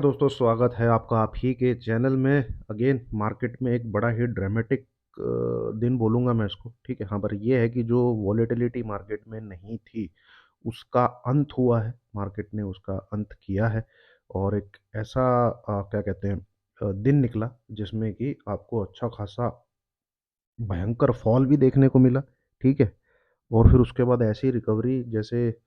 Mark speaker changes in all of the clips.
Speaker 1: दोस्तों, स्वागत है आपका आप ही के चैनल में। अगेन मार्केट में एक बड़ा ही ड्रामेटिक दिन बोलूँगा मैं इसको, ठीक है। हाँ, पर ये है कि जो वॉलेटिलिटी मार्केट में नहीं थी, उसका अंत हुआ है। मार्केट ने उसका अंत किया है और एक ऐसा क्या कहते हैं दिन निकला जिसमें कि आपको अच्छा खासा भयंकर फॉल भी देखने को मिला, ठीक है। और फिर उसके बाद ऐसी रिकवरी जैसे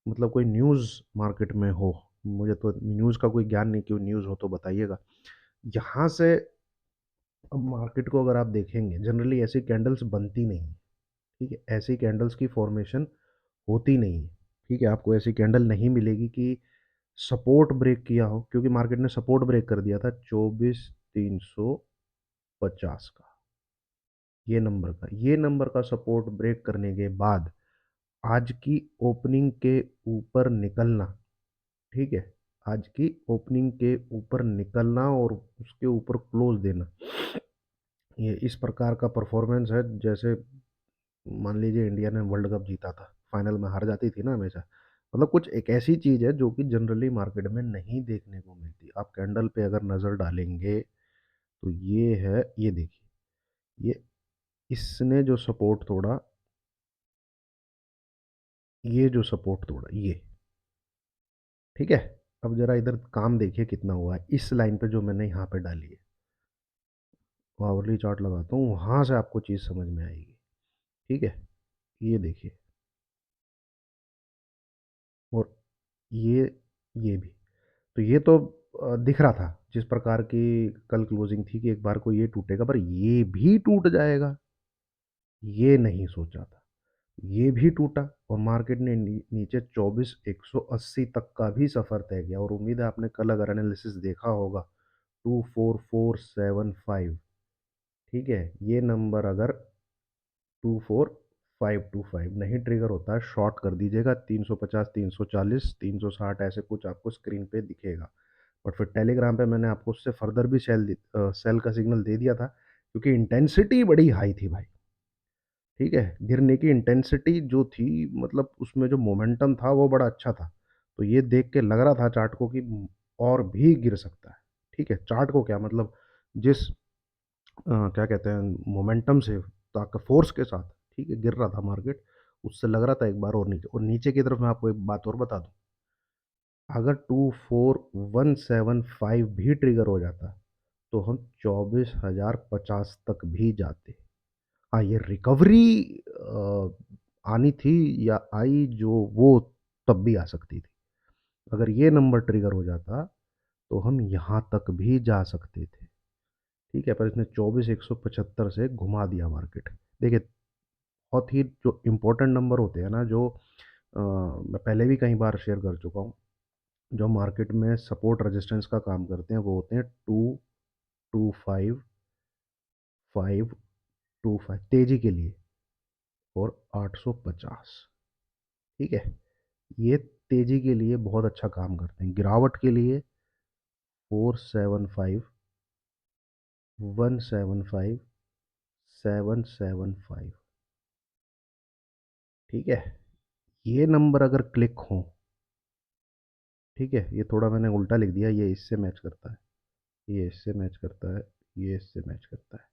Speaker 1: मतलब कोई न्यूज़ मार्केट में हो। मुझे तो न्यूज़ का कोई ज्ञान नहीं, क्यों न्यूज़ हो तो बताइएगा। यहाँ से अब मार्केट को अगर आप देखेंगे, जनरली ऐसी कैंडल्स बनती नहीं है, ठीक है। ऐसी कैंडल्स की फॉर्मेशन होती नहीं है, ठीक है। आपको ऐसी कैंडल नहीं मिलेगी कि सपोर्ट ब्रेक किया हो, क्योंकि मार्केट ने सपोर्ट ब्रेक कर दिया था 24,350 का। ये नंबर का सपोर्ट ब्रेक करने के बाद आज की ओपनिंग के ऊपर निकलना, ठीक है। आज की ओपनिंग के ऊपर निकलना और उसके ऊपर क्लोज देना, ये इस प्रकार का परफॉर्मेंस है जैसे मान लीजिए इंडिया ने वर्ल्ड कप जीता था, फाइनल में हार जाती थी ना हमेशा। मतलब कुछ एक ऐसी चीज़ है जो कि जनरली मार्केट में नहीं देखने को मिलती। आप कैंडल पे अगर नज़र डालेंगे तो ये है, ये देखिए, ये इसने जो सपोर्ट तोड़ा, ये जो सपोर्ट तोड़ा, ये ठीक है। अब जरा इधर काम देखिए कितना हुआ है इस लाइन पे जो मैंने यहाँ पे डाली है। आवरली चार्ट लगाता हूँ, वहाँ से आपको चीज़ समझ में आएगी, ठीक है। ये देखिए, और ये ये भी, तो ये तो दिख रहा था जिस प्रकार की कल क्लोजिंग थी कि एक बार को ये टूटेगा, पर ये भी टूट जाएगा, ये नहीं सोचा था। ये भी टूटा और मार्केट ने नीचे 24,180 तक का भी सफ़र तय किया। और उम्मीद है आपने कल अगर एनालिसिस देखा होगा, 24475, ठीक है। ये नंबर अगर 24525 नहीं ट्रिगर होता है, शॉर्ट कर दीजिएगा। 350, 340, 360 ऐसे कुछ आपको स्क्रीन पे दिखेगा। बट फिर टेलीग्राम पे मैंने आपको उससे फर्दर भी सेल का सिग्नल दे दिया था, क्योंकि इंटेंसिटी बड़ी हाई थी भाई, ठीक है। गिरने की इंटेंसिटी जो थी, मतलब उसमें जो मोमेंटम था वो बड़ा अच्छा था। तो ये देख के लग रहा था चार्ट को कि और भी गिर सकता है, ठीक है। चार्ट को क्या मतलब, जिस क्या कहते हैं मोमेंटम से, ताकत फोर्स के साथ, ठीक है, गिर रहा था मार्केट, उससे लग रहा था एक बार और नीचे की तरफ। मैं आपको एक बात और बता दूं, अगर 24175 भी ट्रिगर हो जाता तो हम 24,050 तक भी जाते। हाँ, ये रिकवरी आनी थी या आई जो, वो तब भी आ सकती थी। अगर ये नंबर ट्रिगर हो जाता तो हम यहाँ तक भी जा सकते थे, ठीक है। पर इसने 24,175 से घुमा दिया मार्केट। देखिए, बहुत ही जो इम्पोर्टेंट नंबर होते हैं ना, जो मैं पहले भी कई बार शेयर कर चुका हूँ, जो मार्केट में सपोर्ट रेजिस्टेंस का काम करते हैं, वो होते हैं 225,525 तेजी के लिए, और 850, ठीक है। ये तेजी के लिए बहुत अच्छा काम करते हैं। गिरावट के लिए 475, 175, 775, ठीक है। ये नंबर अगर क्लिक हो, ठीक है, ये थोड़ा मैंने उल्टा लिख दिया, ये इससे मैच करता है, ये इससे मैच करता है, ये इससे मैच करता है।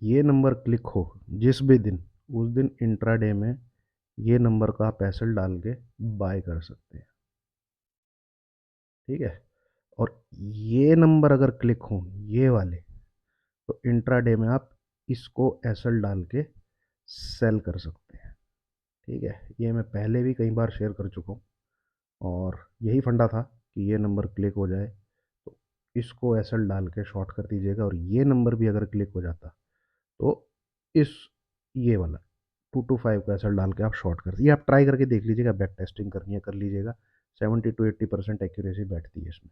Speaker 1: ये नंबर क्लिक हो जिस भी दिन, उस दिन इंट्राडे में ये नंबर का आप एसएल डाल के बाय कर सकते हैं, ठीक है। और ये नंबर अगर क्लिक हो, ये वाले, तो इंट्राडे में आप इसको एसएल डाल के सेल कर सकते हैं, ठीक है। ये मैं पहले भी कई बार शेयर कर चुका हूँ, और यही फंडा था कि ये नंबर क्लिक हो जाए तो इसको एसएल डाल के शॉर्ट कर दीजिएगा, और ये नंबर भी अगर क्लिक हो जाता तो इस, ये वाला 225 का एसएल डाल के आप शॉर्ट कर दीजिए। आप ट्राई करके देख लीजिएगा, बैक टेस्टिंग करनी है कर लीजिएगा। 70 to 80% एक्यूरेसी बैठती है इसमें,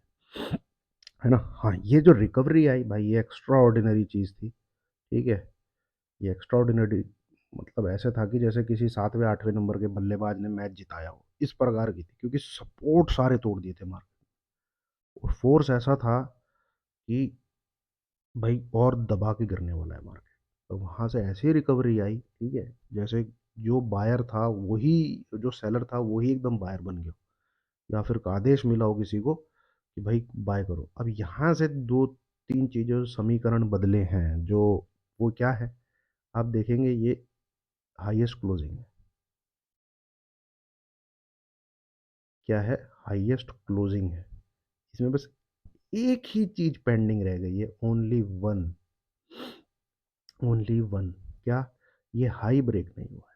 Speaker 1: है ना। हाँ, ये जो रिकवरी आई भाई, ये एक्स्ट्रा ऑर्डिनरी चीज़ थी, ठीक है। ये एक्स्ट्रा ऑर्डिनरी मतलब ऐसे था कि जैसे किसी 7वें 8वें नंबर के बल्लेबाज ने मैच जिताया हो, इस प्रकार की थी, क्योंकि सपोर्ट सारे तोड़ दिए थे मार्केट, और फोर्स ऐसा था कि भाई और दबा के गिरने वाला है मार्केट। तो वहाँ से ऐसी रिकवरी आई, ठीक है, जैसे जो बायर था वही, जो सेलर था वही एकदम बायर बन गया, या फिर आदेश मिला हो किसी को कि भाई बाय करो। अब यहाँ से दो तीन चीज़ें समीकरण बदले हैं, जो वो क्या है, आप देखेंगे ये हाईएस्ट क्लोजिंग है। क्या है? हाईएस्ट क्लोजिंग है। इसमें बस एक ही चीज पेंडिंग रह गई है, ओनली वन, ओनली वन। क्या? ये हाई ब्रेक नहीं हुआ है।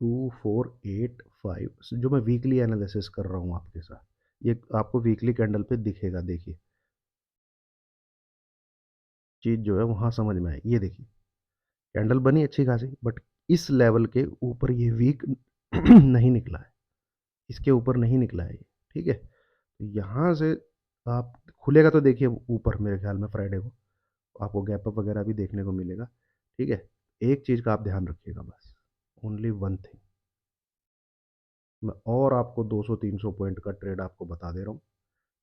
Speaker 1: 2485 जो मैं वीकली एनालिसिस कर रहा हूँ आपके साथ, ये आपको वीकली कैंडल पे दिखेगा। देखिए चीज जो है वहां समझ में आए। ये देखिए कैंडल बनी अच्छी खासी, बट इस लेवल के ऊपर ये वीक नहीं निकला है, इसके ऊपर नहीं निकला है ये। ठीक है, तो यहाँ से आप खुलेगा तो देखिए ऊपर, मेरे ख्याल में फ्राइडे को आपको गैप अप वगैरह भी देखने को मिलेगा। ठीक है, एक चीज़ का आप ध्यान रखिएगा बस, ओनली वन थिंग। मैं और आपको 200-300 पॉइंट का ट्रेड आपको बता दे रहा हूँ।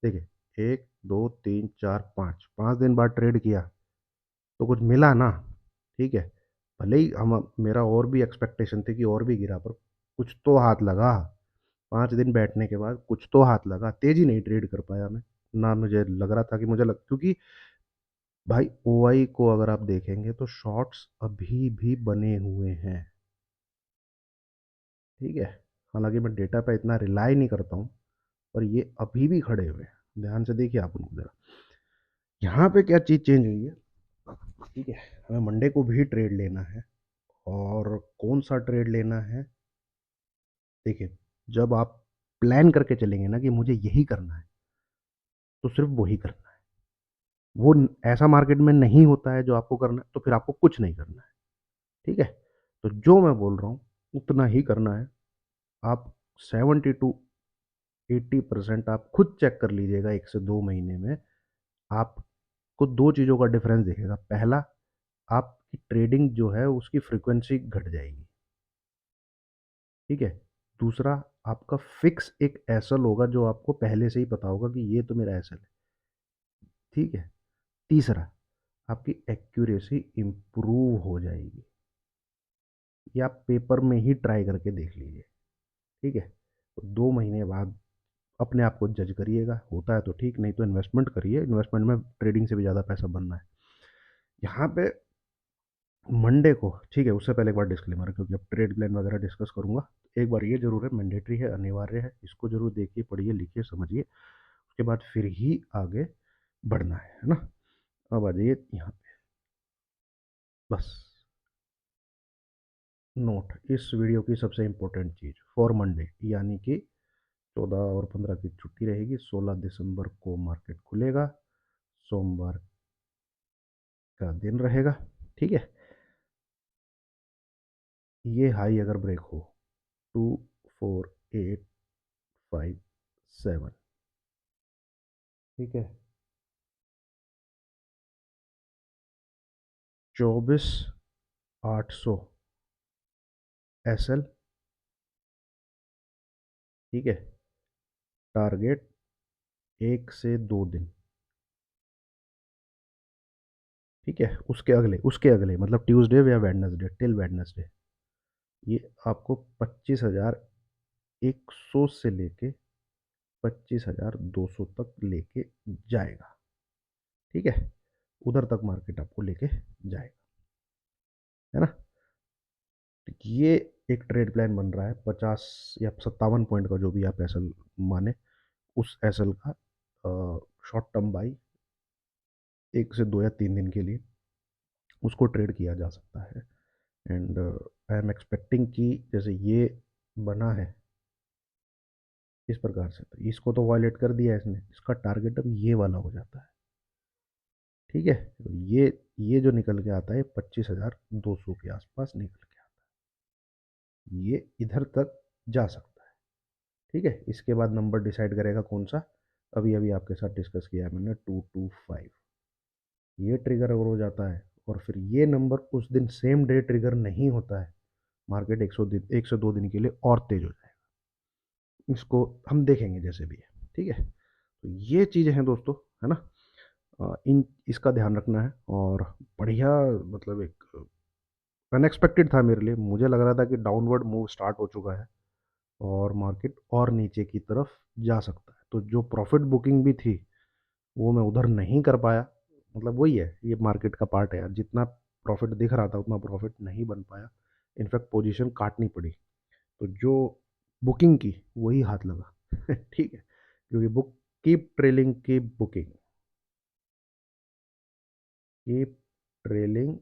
Speaker 1: देखिए 1 2 3 4 5 दिन बाद ट्रेड किया तो कुछ मिला ना। ठीक है, भले ही हम, मेरा और भी एक्सपेक्टेशन थी कि और भी गिरा, पर कुछ तो हाथ लगा। 5 दिन बैठने के बाद कुछ तो हाथ लगा, तेजी नहीं ट्रेड कर पाया मैं। ना मुझे लग रहा था कि मुझे लग, क्योंकि भाई ओआई को अगर आप देखेंगे तो शॉर्ट्स अभी भी बने हुए हैं। ठीक है, हालांकि मैं डेटा पे इतना रिलाई नहीं करता हूँ, पर ये अभी भी खड़े हुए हैं। ध्यान से देखिए आप उनको जरा, यहाँ पे क्या चीज़ चेंज हुई है। ठीक है, हमें मंडे को भी ट्रेड लेना है, और कौन सा ट्रेड लेना है। देखिए जब आप प्लान करके चलेंगे ना कि मुझे यही करना है, तो सिर्फ वही करना है। वो ऐसा मार्केट में नहीं होता है जो आपको करना है, तो फिर आपको कुछ नहीं करना है। ठीक है, तो जो मैं बोल रहा हूँ उतना ही करना है। आप 70 to 80% आप खुद चेक कर लीजिएगा 1 से 2 महीने में। आपको दो चीज़ों का डिफरेंस दिखेगा। पहला, आपकी ट्रेडिंग जो है उसकी फ्रीक्वेंसी घट जाएगी। ठीक है, दूसरा, आपका फिक्स एक एसएल होगा जो आपको पहले से ही पता होगा कि ये तो मेरा एसएल है। ठीक है, तीसरा, आपकी एक्यूरेसी इंप्रूव हो जाएगी। ये आप पेपर में ही ट्राई करके देख लीजिए। ठीक है, तो 2 महीने बाद अपने आप को जज करिएगा, होता है तो ठीक, नहीं तो इन्वेस्टमेंट करिए। इन्वेस्टमेंट में ट्रेडिंग से भी ज़्यादा पैसा बनना है यहाँ पे। मंडे को, ठीक है, उससे पहले एक बार डिस्क्लेमर, क्योंकि अब ट्रेड प्लान वगैरह डिस्कस करूंगा। एक बार ये जरूर है, मैंडेटरी है, अनिवार्य है, इसको जरूर देखिए, पढ़िए, लिखिए, समझिए, उसके बाद फिर ही आगे बढ़ना है ना। अब आ जाइए यहाँ पे, बस नोट, इस वीडियो की सबसे इम्पोर्टेंट चीज़ फॉर मंडे, यानी कि 14 और 15 की छुट्टी रहेगी, 16 दिसंबर को मार्केट खुलेगा, सोमवार का दिन रहेगा। ठीक है, ये हाई अगर ब्रेक हो, 24857, ठीक है, 24,800 एसएल। ठीक है, टारगेट 1 से 2 दिन। ठीक है, उसके अगले मतलब ट्यूसडे या वेडनेसडे, टिल वेडनेसडे, ये आपको 25,100 से लेके 25,200 तक लेके जाएगा। ठीक है, उधर तक मार्केट आपको लेके जाएगा, है ना। तो ये एक ट्रेड प्लान बन रहा है, 50 या 57 पॉइंट का, जो भी आप एसएल माने, उस एसएल का शॉर्ट टर्म बाई 1 से 2 या 3 दिन के लिए उसको ट्रेड किया जा सकता है। एंड आई एम एक्सपेक्टिंग कि जैसे ये बना है इस प्रकार से, तो इसको तो वायलेट कर दिया है इसने, इसका टारगेट अब ये वाला हो जाता है। ठीक है, तो ये जो निकल के आता है 25,200 के आसपास निकल के आता है, ये इधर तक जा सकता है। ठीक है, इसके बाद नंबर डिसाइड करेगा कौन सा, अभी अभी आपके साथ डिस्कस किया है मैंने, 225। ये ट्रिगर अगर हो जाता है और फिर ये नंबर उस दिन सेम डे ट्रिगर नहीं होता है, मार्केट 1 से 2 दिन के लिए और तेज हो जाएगा। इसको हम देखेंगे जैसे भी है। ठीक है, तो ये चीज़ें हैं दोस्तों, है ना। इन इसका ध्यान रखना है। और बढ़िया, मतलब एक अनएक्सपेक्टेड था मेरे लिए, मुझे लग रहा था कि डाउनवर्ड मूव स्टार्ट हो चुका है और मार्केट और नीचे की तरफ जा सकता है, तो जो प्रॉफिट बुकिंग भी थी वो मैं उधर नहीं कर पाया। मतलब वही है, ये मार्केट का पार्ट है यार, जितना प्रॉफिट दिख रहा था उतना प्रॉफिट नहीं बन पाया। इनफैक्ट पोजीशन काटनी पड़ी। तो जो बुकिंग की वही हाथ लगा। ठीक है, क्योंकि बुक कीप ट्रेलिंग की booking, keep trailing,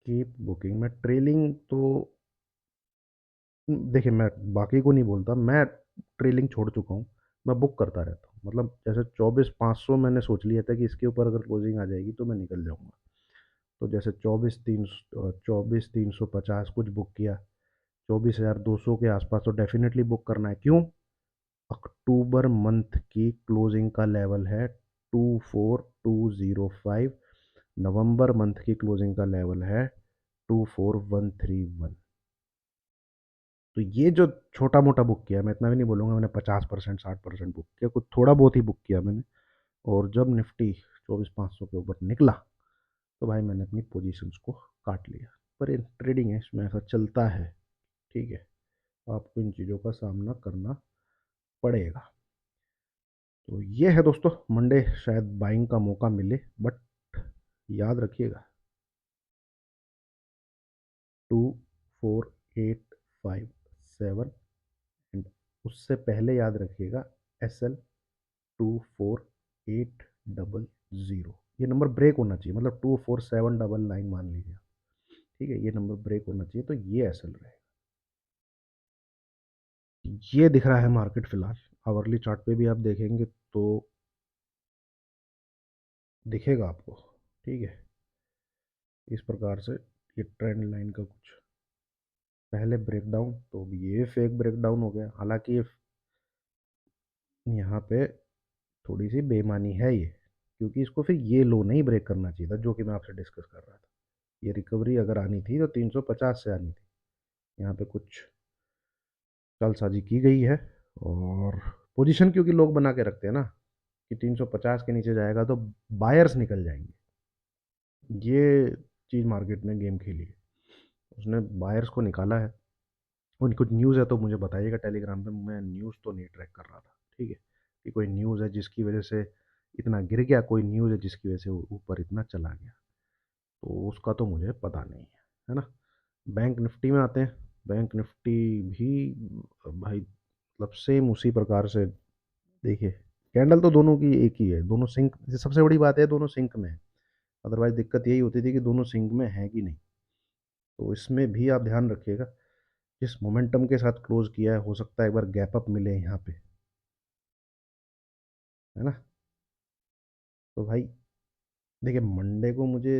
Speaker 1: keep booking. मैं ट्रेलिंग तो देखिए, मैं बाकी को नहीं बोलता, मैं ट्रेलिंग छोड़ चुका हूँ। मैं बुक करता रहता हूँ। मतलब जैसे 24,500 मैंने सोच लिया था कि इसके ऊपर अगर क्लोजिंग आ जाएगी तो मैं निकल जाऊंगा। तो जैसे 24,350 कुछ बुक किया, 24,200 के आसपास तो डेफिनेटली बुक करना है। क्यों? अक्टूबर मंथ की क्लोजिंग का लेवल है 24,205। नवंबर मंथ की क्लोजिंग का लेवल है 24,131। तो ये जो छोटा मोटा बुक किया, मैं इतना भी नहीं बोलूँगा मैंने 50% 60% बुक किया, कुछ थोड़ा बहुत ही बुक किया मैंने। और जब निफ्टी 24,500 के ऊपर निकला तो भाई मैंने अपनी पोजीशंस को काट लिया। पर ये ट्रेडिंग है, इसमें ऐसा चलता है। ठीक है, आपको इन चीज़ों का सामना करना पड़ेगा। तो ये है दोस्तों, मंडे शायद बाइंग का मौका मिले, बट याद रखिएगा 24,857, एंड उससे पहले याद रखिएगा SL 24,800। ये नंबर ब्रेक होना चाहिए, मतलब 24,799 मान लीजिए। ठीक है, ये नंबर ब्रेक होना चाहिए तो ये एसएल रहेगा। ये दिख रहा है मार्केट फिलहाल। आवरली चार्ट पे भी आप देखेंगे तो दिखेगा आपको। ठीक है, इस प्रकार से ये ट्रेंड लाइन का कुछ पहले ब्रेकडाउन, तो ये फेक ब्रेकडाउन हो गया। हालांकि ये यहाँ पे थोड़ी सी बेईमानी है ये, क्योंकि इसको फिर ये लो नहीं ब्रेक करना चाहिए था जो कि मैं आपसे डिस्कस कर रहा था। ये रिकवरी अगर आनी थी तो 350 से आनी थी। यहाँ पे कुछ चालसाजी की गई है। और पोजीशन क्योंकि लोग बना के रखते हैं ना कि 350 के नीचे जाएगा तो बायर्स निकल जाएंगे। ये चीज़ मार्केट ने गेम खेली है, उसने बायर्स को निकाला है। उन कुछ न्यूज़ है तो मुझे बताइएगा टेलीग्राम पे, मैं न्यूज़ तो नहीं ट्रैक कर रहा था। ठीक है, कि कोई न्यूज़ है जिसकी वजह से इतना गिर गया, कोई न्यूज़ है जिसकी वजह से वो ऊपर इतना चला गया, तो उसका तो मुझे पता नहीं है ना। बैंक निफ्टी में आते हैं। बैंक निफ्टी भी भाई मतलब सेम उसी प्रकार से। देखिए, कैंडल तो दोनों की एक ही है, दोनों सिंक, सबसे बड़ी बात है दोनों सिंक में है। अदरवाइज दिक्कत यही होती थी कि दोनों सिंक में है कि नहीं। तो इसमें भी आप ध्यान रखिएगा, जिस मोमेंटम के साथ क्लोज किया है हो सकता है एक बार गैप अप मिले यहाँ पे, है ना। तो भाई देखिए, मंडे को मुझे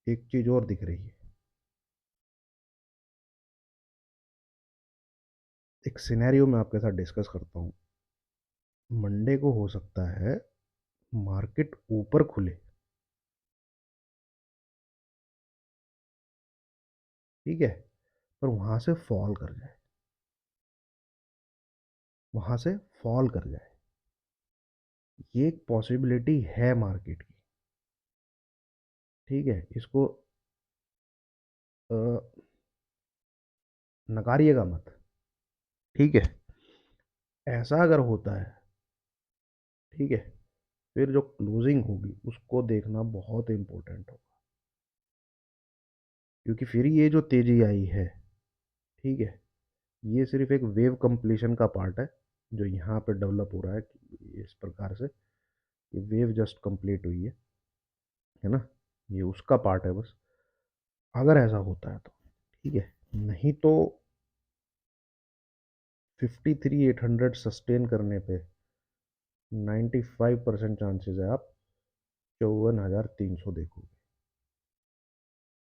Speaker 1: एक चीज़ और दिख रही है। एक सिनेरियो मैं आपके साथ डिस्कस करता हूँ। मंडे को हो सकता है मार्केट ऊपर खुले, ठीक है, पर वहाँ से फॉल कर जाए, वहाँ से फॉल कर जाए। ये एक पॉसिबिलिटी है मार्केट की। ठीक है, इसको अ, नकारिएगा मत। ठीक है, ऐसा अगर होता है, ठीक है, फिर जो क्लोजिंग होगी उसको देखना बहुत इंपॉर्टेंट होगा। क्योंकि फिर ये जो तेजी आई है, ठीक है, ये सिर्फ एक वेव कंप्लीशन का पार्ट है जो यहाँ पे डेवलप हो रहा है इस प्रकार से। ये वेव जस्ट कंप्लीट हुई है ना, ये उसका पार्ट है बस। अगर ऐसा होता है तो ठीक है, नहीं तो 53,800 सस्टेन करने पे 95% चांसेस है आप 54,300 देखोगे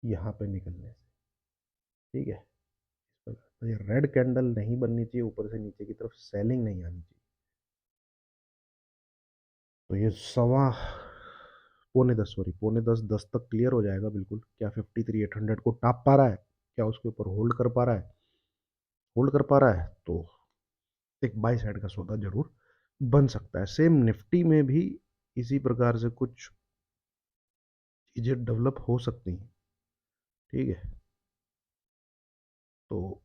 Speaker 1: यहाँ पे निकलने से। ठीक है, तो ये रेड कैंडल नहीं बननी चाहिए, ऊपर से नीचे की तरफ सेलिंग नहीं आनी चाहिए। तो ये सवा पौने दस, सॉरी पौने दस, 10 तक क्लियर हो जाएगा बिल्कुल। क्या 53,800 को टाप पा रहा है? क्या उसके ऊपर होल्ड कर पा रहा है? होल्ड कर पा रहा है तो एक बाई साइड का सौदा जरूर बन सकता है। सेम निफ्टी में भी इसी प्रकार से कुछ चीज़ें डेवलप हो सकती हैं। ठीक है, तो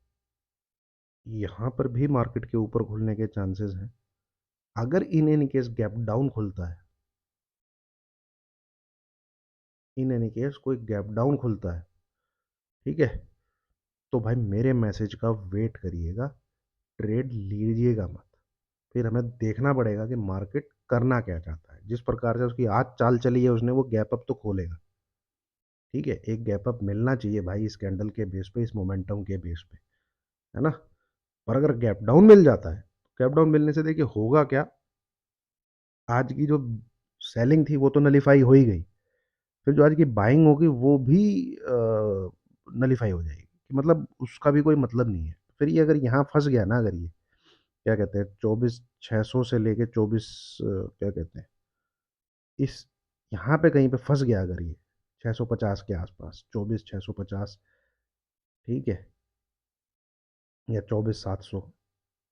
Speaker 1: यहाँ पर भी मार्केट के ऊपर खुलने के चांसेस हैं। अगर in any case gap down खुलता है, इन एनी केस कोई गैप डाउन खुलता है, ठीक है, तो भाई मेरे मैसेज का वेट करिएगा, ट्रेड लीजिएगा मत। फिर हमें देखना पड़ेगा कि मार्केट करना क्या चाहता है। जिस प्रकार से उसकी आज चाल चली है, उसने वो गैप अप तो खोलेगा, ठीक है, एक गैप अप मिलना चाहिए भाई इस कैंडल के बेस पे, इस मोमेंटम के बेस पे, है ना। और अगर गैप डाउन मिल जाता है, गैप डाउन मिलने से देखिए होगा क्या, आज की जो सेलिंग थी वो तो नलीफाई हो ही गई, फिर जो आज की बाइंग होगी वो भी नलीफाई हो जाएगी, कि मतलब उसका भी कोई मतलब नहीं है। फिर ये अगर यहाँ फंस गया ना, अगर ये क्या कहते हैं 24,600 से लेके 24 क्या कहते हैं इस यहाँ पे कहीं पे फंस गया, अगर ये 650 के आसपास, 24,650, ठीक है, या 24,700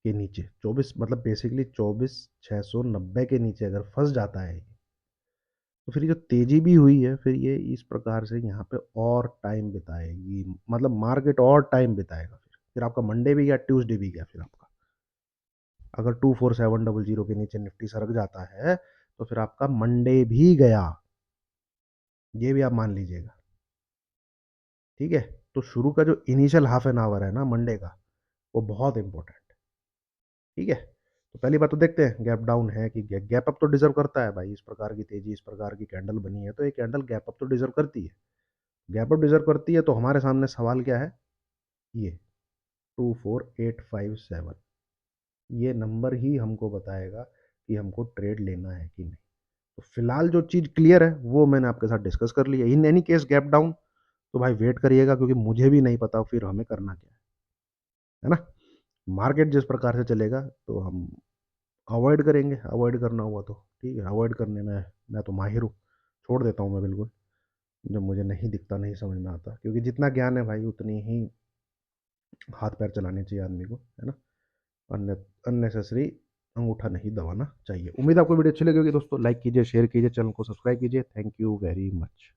Speaker 1: के नीचे, 24 मतलब बेसिकली 24,690 के नीचे अगर फंस जाता है, तो फिर ये जो तेजी भी हुई है, फिर ये इस प्रकार से यहाँ पे और टाइम बिताएगी, मतलब मार्केट और टाइम बिताएगा। फिर आपका मंडे भी गया, ट्यूसडे भी गया, फिर आपका अगर 24,700 के नीचे निफ्टी सरक जाता है, तो फिर आपका मंडे भी गया, ये भी आप मान लीजिएगा, ठीक है। तो शुरू का जो इनिशियल हाफ एन आवर है ना मंडे का, वो बहुत इंपॉर्टेंट, ठीक है। तो पहली बात तो देखते हैं गैप डाउन है कि गैप अप तो डिजर्व करता है भाई, इस प्रकार की तेजी, इस प्रकार की कैंडल बनी है, तो ये कैंडल गैप अप तो डिजर्व करती है। गैप अप डिजर्व करती है, तो हमारे सामने सवाल क्या है, ये 24,857, ये नंबर ही हमको बताएगा कि हमको ट्रेड लेना है कि नहीं। तो फिलहाल जो चीज़ क्लियर है वो मैंने आपके साथ डिस्कस कर लिया। In any case gap down, तो भाई वेट करिएगा, क्योंकि मुझे भी नहीं पता फिर हमें करना क्या है ना। मार्केट जिस प्रकार से चलेगा तो हम अवॉइड करेंगे, अवॉइड करना हुआ तो ठीक है, अवॉइड करने में मैं तो माहिर हूँ, छोड़ देता हूँ मैं बिल्कुल, जब मुझे नहीं दिखता, नहीं समझ में आता, क्योंकि जितना ज्ञान है भाई उतनी ही हाथ पैर चलाने चाहिए आदमी को, है ना। अन्य अननेसेसरी अंगूठा नहीं दबाना चाहिए। उम्मीद आपको वीडियो अच्छी लगी होगी दोस्तों, लाइक कीजिए, शेयर कीजिए, चैनल को सब्सक्राइब कीजिए। Thank you very much.